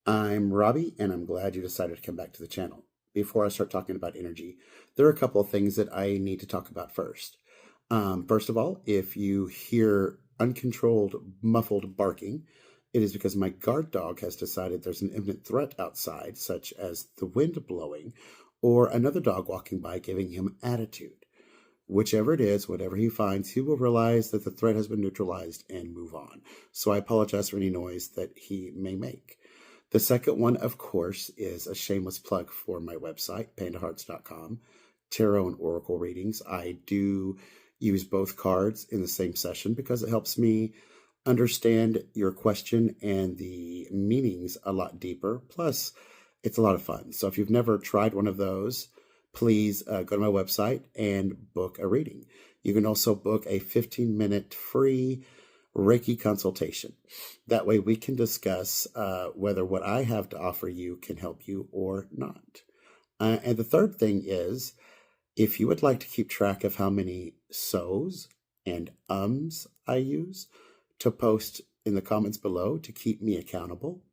I'm Robbie, and I'm glad you decided to come back to the channel. Before I start talking about energy, there are a couple of things that I need to talk about first. First of all, if you hear uncontrolled, muffled barking, it is because my guard dog has decided there's an imminent threat outside, such as the wind blowing or another dog walking by giving him attitude. Whichever it is, whatever he finds, he will realize that the threat has been neutralized and move on. So I apologize for any noise that he may make. The second one, of course, is a shameless plug for my website, pandahearts.com, tarot and oracle readings. I do use both cards in the same session because it helps me understand your question and the meanings a lot deeper. Plus, it's a lot of fun. So if you've never tried one of those, please go to my website and book a reading. You can also book a 15-minute free Reiki consultation. That way we can discuss whether what I have to offer you can help you or not. And the third thing is, if you would like to keep track of how many so's and I use to post in the comments below to keep me accountable,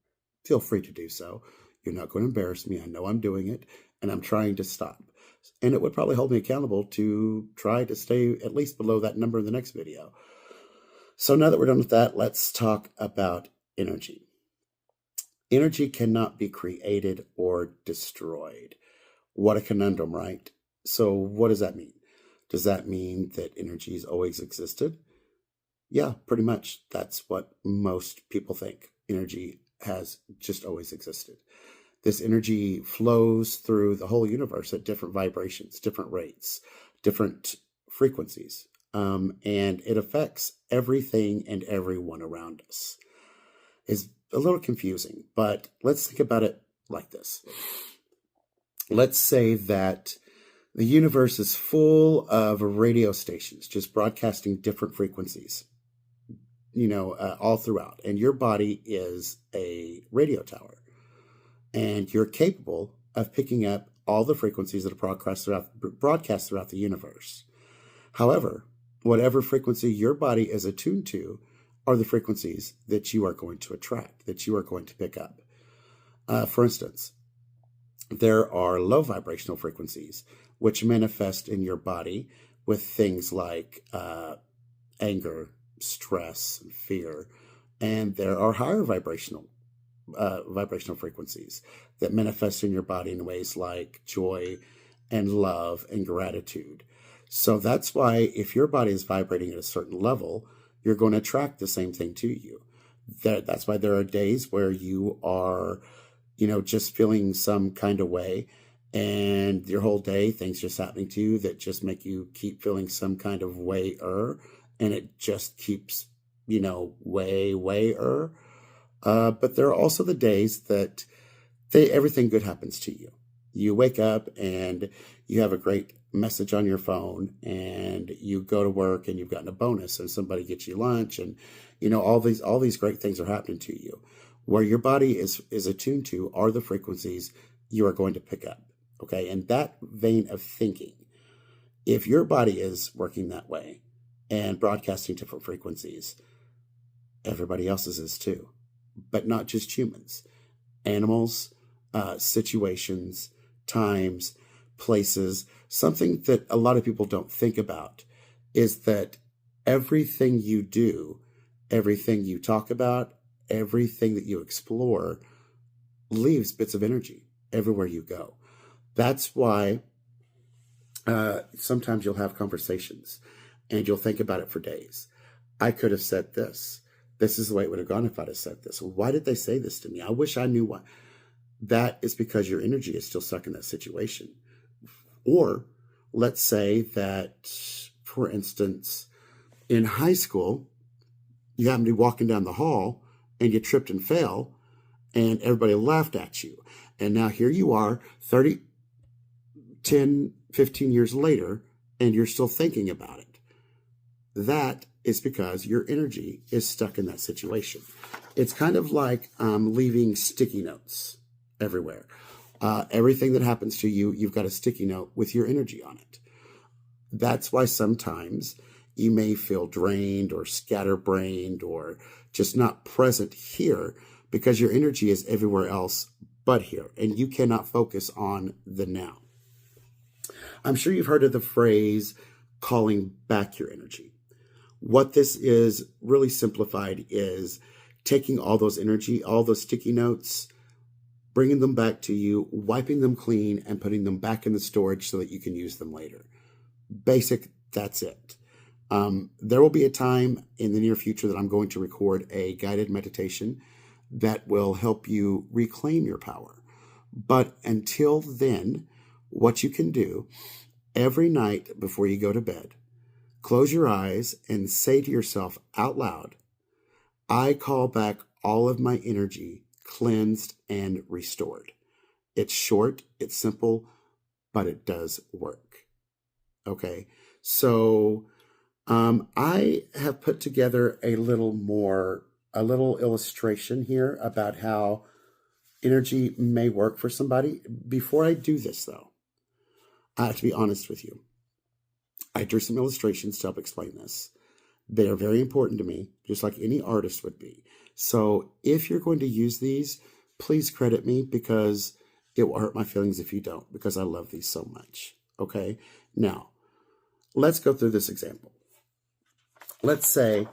feel free to do so. You're not going to embarrass me. I know I'm doing it, and I'm trying to stop. And it would probably hold me accountable to try to stay at least below that number in the next video. So now that we're done with that, let's talk about energy. Energy cannot be created or destroyed. What a conundrum, right? So what does that mean? Does that mean that energy has always existed? Yeah, pretty much. That's what most people think. Energy has just always existed. This energy flows through the whole universe at different vibrations, different rates, different frequencies. And it affects everything and everyone around us. It's a little confusing, but let's think about it like this. Let's say that the universe is full of radio stations just broadcasting different frequencies, all throughout. And your body is a radio tower. And you're capable of picking up all the frequencies that are broadcast throughout the universe. However, whatever frequency your body is attuned to are the frequencies that you are going to attract, that you are going to pick up. For instance, there are low vibrational frequencies which manifest in your body with things like anger, stress, and fear. And there are higher vibrational frequencies that manifest in your body in ways like joy and love and gratitude. So that's why if your body is vibrating at a certain level, you're going to attract the same thing to you. That's why there are days where you are, just feeling some kind of way, and your whole day, things just happening to you that just make you keep feeling some kind of way-er, and it just keeps, way-er. But there are also the days that everything good happens to you. You wake up and you have a great message on your phone, and you go to work and you've gotten a bonus, and somebody gets you lunch, and all these great things are happening to you. Where your body is attuned to are the frequencies you are going to pick up. Okay, in that vein of thinking, if your body is working that way and broadcasting different frequencies, everybody else's is too. But not just humans, animals, situations, times, places. Something that a lot of people don't think about is that everything you do, everything you talk about, everything that you explore leaves bits of energy everywhere you go. That's why sometimes you'll have conversations and you'll think about it for days. I could have said this. This is the way it would have gone if I'd have said this. Why did they say this to me? I wish I knew why. That is because your energy is still stuck in that situation. Or let's say that, for instance, in high school, you happen to be walking down the hall and you tripped and fell and everybody laughed at you. And now here you are 10, 15 years later, and you're still thinking about it. That is because your energy is stuck in that situation. It's kind of like leaving sticky notes everywhere. Everything that happens to you, you've got a sticky note with your energy on it. That's why sometimes you may feel drained or scatterbrained or just not present here because your energy is everywhere else but here, and you cannot focus on the now. I'm sure you've heard of the phrase calling back your energy. What this is really simplified is taking all those energy, all those sticky notes, bringing them back to you, wiping them clean, and putting them back in the storage so that you can use them later. Basic, that's it. There will be a time in the near future that I'm going to record a guided meditation that will help you reclaim your power. But until then, what you can do every night before you go to bed, close your eyes and say to yourself out loud, I call back all of my energy cleansed and restored. It's short, it's simple, but it does work. Okay, so I have put together a little illustration here about how energy may work for somebody. Before I do this, though, I have to be honest with you. I drew some illustrations to help explain this. They are very important to me, just like any artist would be. So if you're going to use these, please credit me, because it will hurt my feelings if you don't, because I love these so much. Okay? Now, let's go through this example. Let's say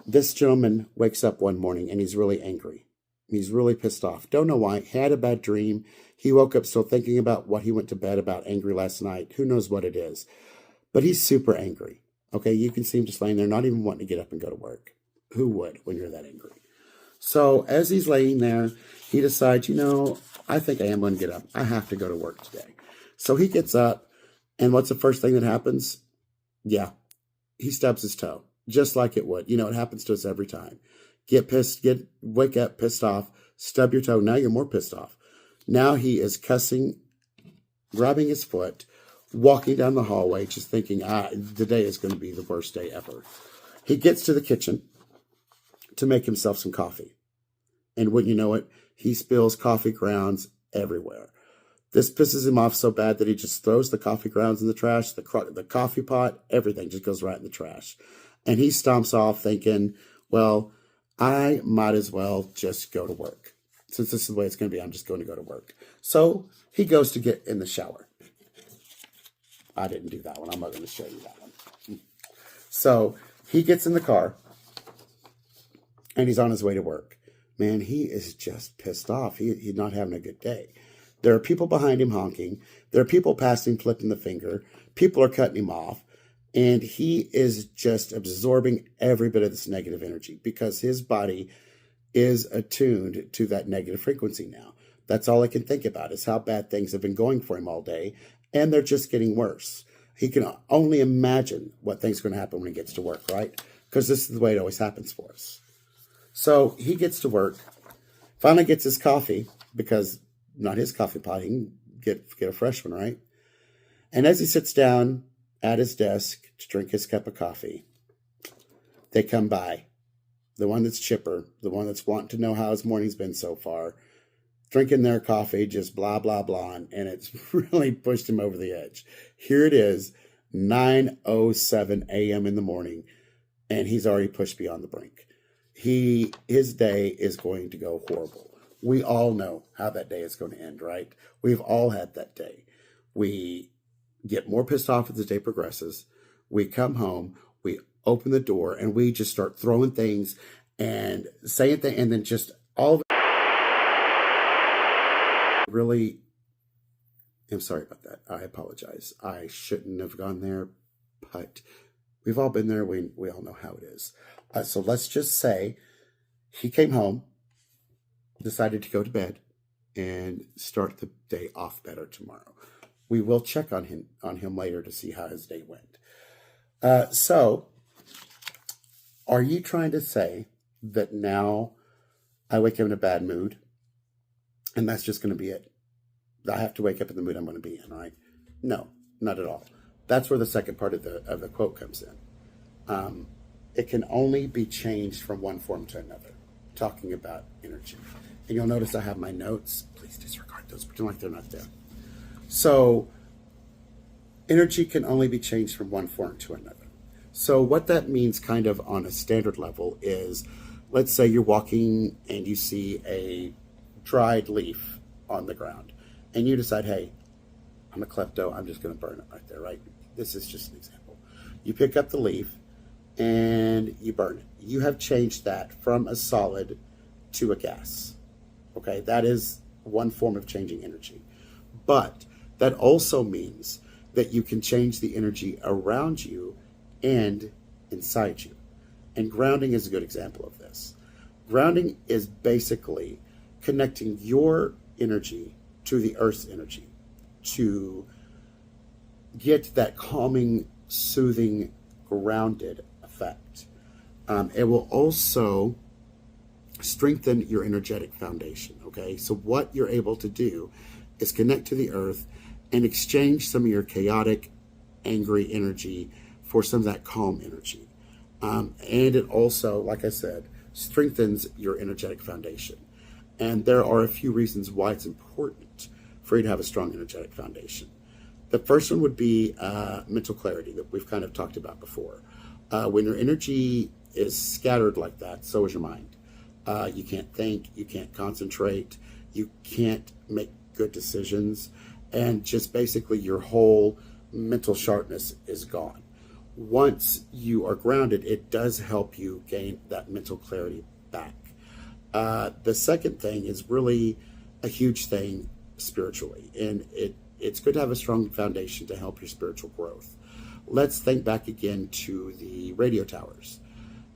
this gentleman wakes up one morning and he's really angry. He's really pissed off. Don't know why. Had a bad dream. He woke up still thinking about what he went to bed about angry last night. Who knows what it is? But he's super angry. Okay, you can see him just laying there, not even wanting to get up and go to work. Who would when you're that angry? So as he's laying there, he decides, I think I am going to get up. I have to go to work today. So he gets up, and what's the first thing that happens? Yeah, he stubs his toe, just like it would. It happens to us every time. Wake up pissed off, stub your toe. Now you're more pissed off. Now he is cussing, grabbing his foot, walking down the hallway, just thinking, the day is going to be the worst day ever. He gets to the kitchen to make himself some coffee. And wouldn't you know it, he spills coffee grounds everywhere. This pisses him off so bad that he just throws the coffee grounds in the trash, the coffee pot, everything just goes right in the trash. And he stomps off thinking, well, I might as well just go to work. Since this is the way it's going to be, I'm just going to go to work. So he goes to get in the shower. I didn't do that one. I'm not going to show you that one. So he gets in the car and he's on his way to work. Man, he is just pissed off. He's not having a good day. There are people behind him honking. There are people passing, flipping the finger. People are cutting him off. And he is just absorbing every bit of this negative energy because his body is attuned to that negative frequency now. That's all I can think about is how bad things have been going for him all day. And they're just getting worse. He can only imagine what things are going to happen when he gets to work, right? Because this is the way it always happens for us. So he gets to work, finally gets his coffee, because not his coffee pot, he can get a fresh one, right? And as he sits down at his desk to drink his cup of coffee, they come by. The one that's chipper, the one that's wanting to know how his morning's been so far, drinking their coffee, just blah, blah, blah, and it's really pushed him over the edge. Here it is, 9:07 a.m. in the morning, and he's already pushed beyond the brink. His day is going to go horrible. We all know how that day is going to end, right? We've all had that day. We get more pissed off as the day progresses. We come home, we open the door, and we just start throwing things and saying things, and then just all of it. Really, I'm sorry about that. I apologize. I shouldn't have gone there, but we've all been there. We all know how it is. So let's just say he came home, decided to go to bed, and start the day off better tomorrow. We will check on him later to see how his day went. So, are you trying to say that now I wake up in a bad mood, and that's just going to be it? I have to wake up in the mood I'm going to be in, right? No, not at all. That's where the second part of the quote comes in. It can only be changed from one form to another, talking about energy. And you'll notice I have my notes. Please disregard those, pretend like they're not there. So, energy can only be changed from one form to another. So what that means kind of on a standard level is Let's say you're walking and you see a dried leaf on the ground, and you decide, hey, I'm a klepto, I'm just going to burn it right there, right? This is just an example. You pick up the leaf and you burn it. You have changed that from a solid to a gas. Okay, that is one form of changing energy. But that also means that you can change the energy around you and inside you. And grounding is a good example of this. Grounding is basically connecting your energy to the earth's energy to get that calming, soothing, grounded effect. It will also strengthen your energetic foundation. Okay, so what you're able to do is connect to the earth and exchange some of your chaotic, angry energy for some of that calm energy. And it also, like I said, strengthens your energetic foundation. And there are a few reasons why it's important for you to have a strong energetic foundation. The first one would be mental clarity that we've kind of talked about before. When your energy is scattered like that, so is your mind. You can't think, you can't concentrate, you can't make good decisions, and just basically your whole mental sharpness is gone. Once you are grounded, it does help you gain that mental clarity back. The second thing is really a huge thing spiritually, and it's good to have a strong foundation to help your spiritual growth. Let's think back again to the radio towers,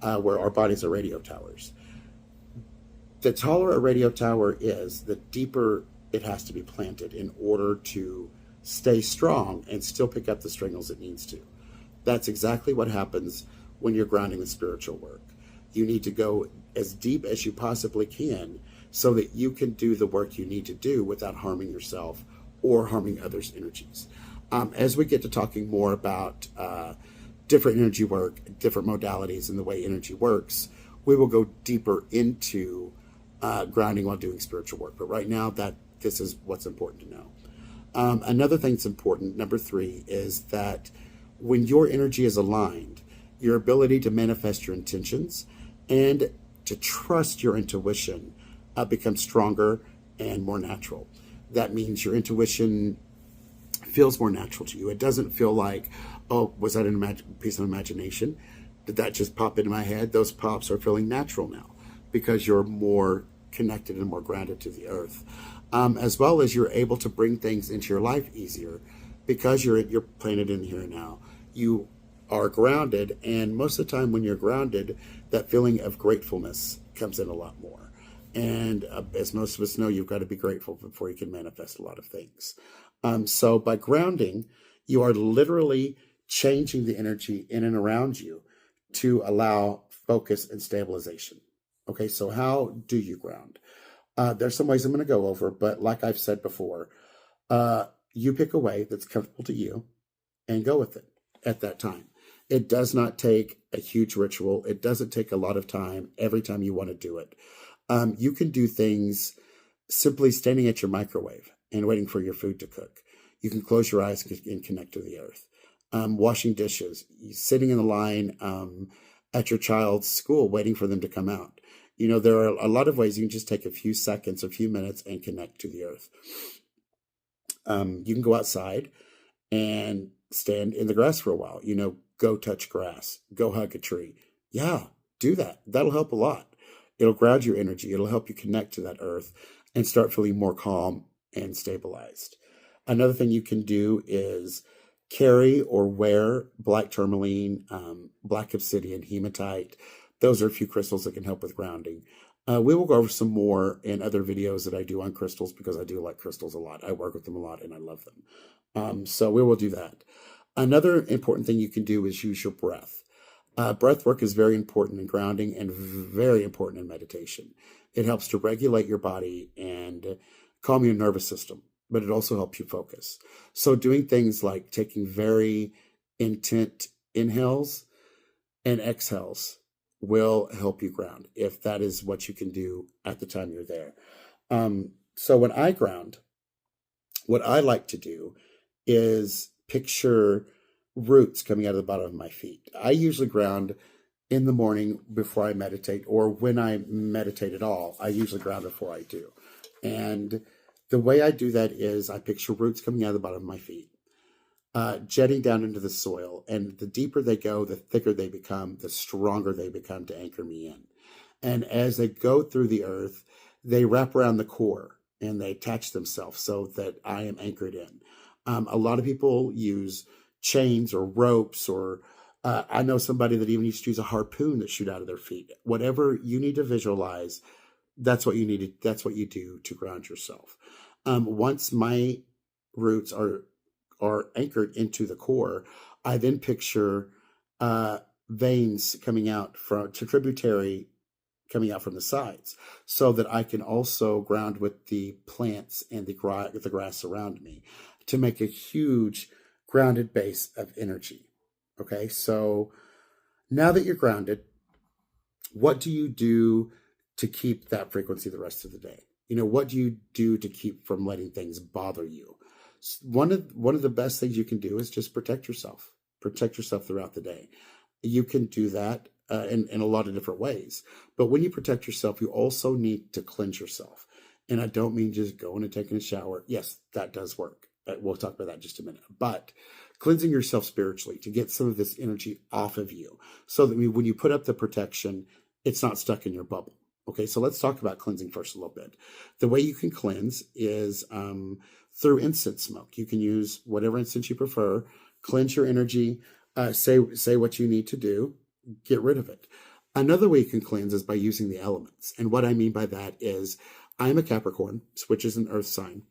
where our bodies are radio towers. The taller a radio tower is, the deeper it has to be planted in order to stay strong and still pick up the signals it needs to. That's exactly what happens when you're grounding with spiritual work. You need to go as deep as you possibly can so that you can do the work you need to do without harming yourself or harming others' energies. As we get to talking more about different energy work, different modalities, and the way energy works, we will go deeper into grounding while doing spiritual work. But right now, this is what's important to know. Another thing that's important, number 3, is that when your energy is aligned, your ability to manifest your intentions and to trust your intuition becomes stronger and more natural. That means your intuition feels more natural to you. It doesn't feel like, oh, was that a piece of imagination? Did that just pop into my head? Those pops are feeling natural now because you're more connected and more grounded to the earth. As well as you're able to bring things into your life easier because you're planted in the here and now. You are grounded, and most of the time when you're grounded, that feeling of gratefulness comes in a lot more. And as most of us know, you've got to be grateful before you can manifest a lot of things. So by grounding, you are literally changing the energy in and around you to allow focus and stabilization. Okay, so how do you ground? There's some ways I'm going to go over, but like I've said before, you pick a way that's comfortable to you and go with it at that time. It does not take a huge ritual. It doesn't take a lot of time every time you want to do it. You can do things simply standing at your microwave and waiting for your food to cook. You can close your eyes and connect to the earth. Washing dishes, sitting in the line at your child's school waiting for them to come out. You know, there are a lot of ways you can just take a few seconds, a few minutes, and connect to the earth. You can go outside and stand in the grass for a while. You know, go touch grass, go hug a tree. Yeah, do that. That'll help a lot. It'll ground your energy. It'll help you connect to that earth and start feeling more calm and stabilized. Another thing you can do is carry or wear black tourmaline, black obsidian, hematite. Those are a few crystals that can help with grounding. We will go over some more in other videos that I do on crystals because I do like crystals a lot. I work with them a lot and I love them. So we will do that. Another important thing you can do is use your breath. Breath work is very important in grounding and very important in meditation. It helps to regulate your body and calm your nervous system, but it also helps you focus. So doing things like taking very intent inhales and exhales will help you ground if that is what you can do at the time you're there. So when I ground, what I like to do is picture roots coming out of the bottom of my feet. I usually ground in the morning before I meditate, or when I meditate at all. I usually ground before I do. And the way I do that is I picture roots coming out of the bottom of my feet, jetting down into the soil. And the deeper they go, the thicker they become, the stronger they become to anchor me in. And as they go through the earth, they wrap around the core and they attach themselves so that I am anchored in. A lot of people use chains or ropes, or I know somebody that even used to use a harpoon that shoot out of their feet. Whatever you need to visualize, that's what you need to, that's what you do to ground yourself. Once my roots are anchored into the core, I then picture veins coming out from to tributary coming out from the sides, so that I can also ground with the plants and the grass around me to make a huge grounded base of energy. Okay, so now that you're grounded, what do you do to keep that frequency the rest of the day? What do you do to keep from letting things bother you? One of the best things you can do is just protect yourself. Protect yourself throughout the day. You can do that in a lot of different ways. But when you protect yourself, you also need to cleanse yourself. And I don't mean just going and taking a shower. Yes, that does work. We'll talk about that in just a minute. But cleansing yourself spiritually to get some of this energy off of you, so that when you put up the protection, it's not stuck in your bubble. Okay, so let's talk about cleansing first a little bit. The way you can cleanse is through incense smoke. You can use whatever incense you prefer. Cleanse your energy. Say what you need to do. Get rid of it. Another way you can cleanse is by using the elements. And what I mean by that is I'm a Capricorn, which is an earth sign.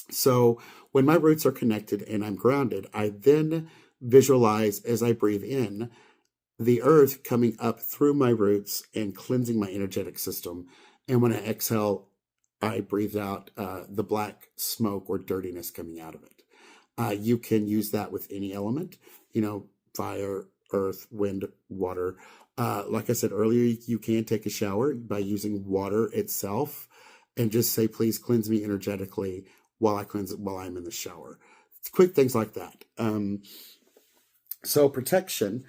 So when my roots are connected and I'm grounded, I then visualize as I breathe in the earth coming up through my roots and cleansing my energetic system. And when I exhale, I breathe out the black smoke or dirtiness coming out of it. You can use that with any element, fire, earth, wind, water. Like I said earlier, you can take a shower by using water itself and just say, please cleanse me energetically while I'm in the shower. It's quick things like that. So protection,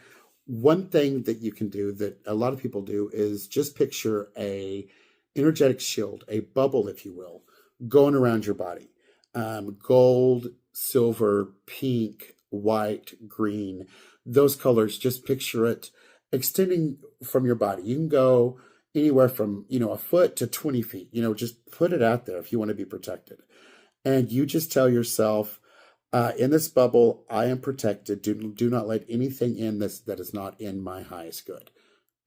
one thing that you can do that a lot of people do is just picture a energetic shield, a bubble, if you will, going around your body. Gold, silver, pink, white, green, those colors, just picture it extending from your body. You can go anywhere from, a foot to 20 feet, just put it out there if you want to be protected. And you just tell yourself, in this bubble, I am protected. Do not let anything in this that is not in my highest good.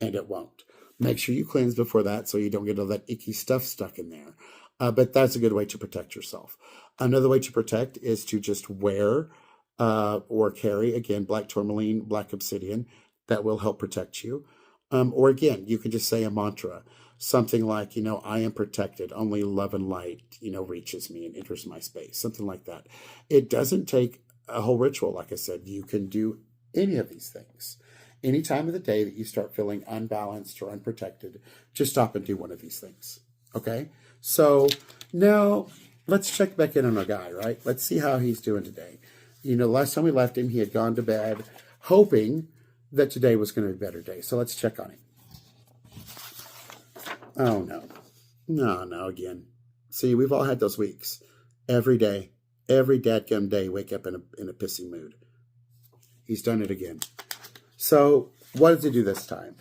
And it won't. Make sure you cleanse before that so you don't get all that icky stuff stuck in there. But that's a good way to protect yourself. Another way to protect is to just wear or carry, again, black tourmaline, black obsidian. That will help protect you. Or again, you can just say a mantra, something like, I am protected. Only love and light, reaches me and enters my space, something like that. It doesn't take a whole ritual. Like I said, you can do any of these things. Any time of the day that you start feeling unbalanced or unprotected, just stop and do one of these things. Okay? So now let's check back in on our guy, right? Let's see how he's doing today. Last time we left him, he had gone to bed hoping that today was going to be a better day. So let's check on him. Oh, no. No, again. See, we've all had those weeks. Every day, every dadgum day, wake up in a pissy mood. He's done it again. So what does he do this time?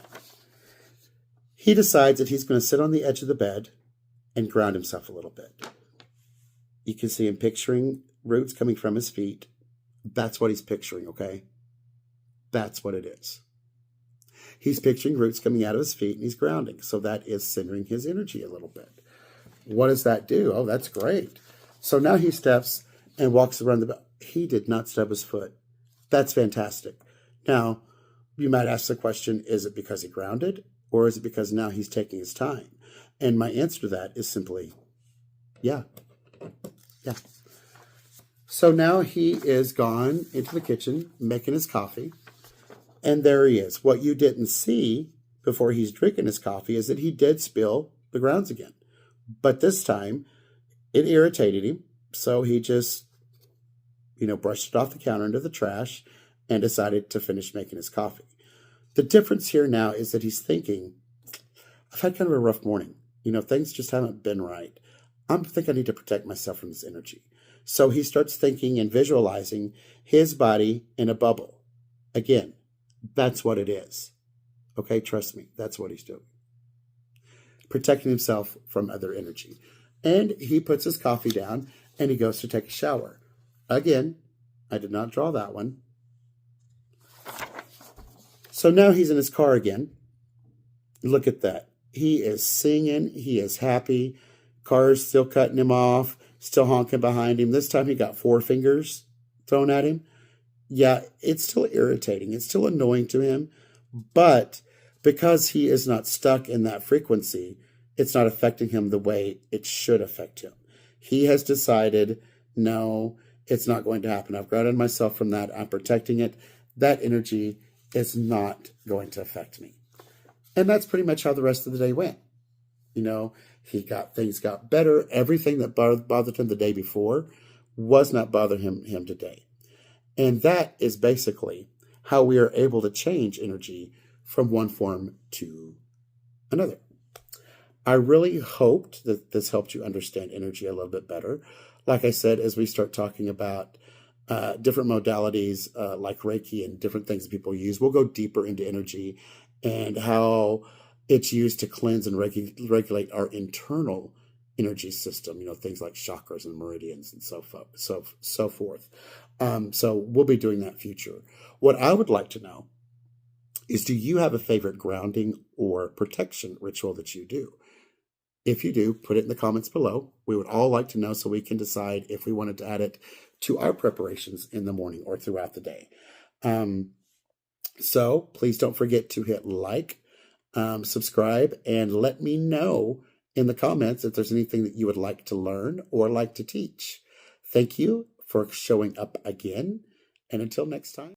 He decides that he's going to sit on the edge of the bed and ground himself a little bit. You can see him picturing roots coming from his feet. That's what he's picturing, okay? That's what it is. He's picturing roots coming out of his feet and he's grounding. So that is centering his energy a little bit. What does that do? Oh, that's great. So now he steps and walks around the bed. He did not stub his foot. That's fantastic. Now, you might ask the question, is it because he grounded or is it because now he's taking his time? And my answer to that is simply, yeah. So now he is gone into the kitchen making his coffee. And there he is. What you didn't see before he's drinking his coffee is that he did spill the grounds again. But this time, it irritated him. So he just, brushed it off the counter into the trash and decided to finish making his coffee. The difference here now is that he's thinking, I've had kind of a rough morning. Things just haven't been right. I think I need to protect myself from this energy. So he starts thinking and visualizing his body in a bubble. Again, that's what it is. Okay, trust me, that's what he's doing. Protecting himself from other energy. And he puts his coffee down and he goes to take a shower. Again, I did not draw that one. So now he's in his car again. Look at that. He is singing. He is happy. Car's still cutting him off, still honking behind him. This time he got 4 fingers thrown at him. Yeah, it's still irritating. It's still annoying to him. But because he is not stuck in that frequency, it's not affecting him the way it should affect him. He has decided, no, it's not going to happen. I've grounded myself from that. I'm protecting it. That energy is not going to affect me. And that's pretty much how the rest of the day went. Things got better. Everything that bothered him the day before was not bothering him today. And that is basically how we are able to change energy from one form to another. I really hoped that this helped you understand energy a little bit better. Like I said, as we start talking about different modalities like Reiki and different things that people use, we'll go deeper into energy and how it's used to cleanse and regulate our internal energy system, things like chakras and meridians and so forth. So we'll be doing that future. What I would like to know is, do you have a favorite grounding or protection ritual that you do? If you do, put it in the comments below. We would all like to know so we can decide if we wanted to add it to our preparations in the morning or throughout the day. So please don't forget to hit like, subscribe, and let me know in the comments if there's anything that you would like to learn or like to teach. Thank you for showing up again. And until next time.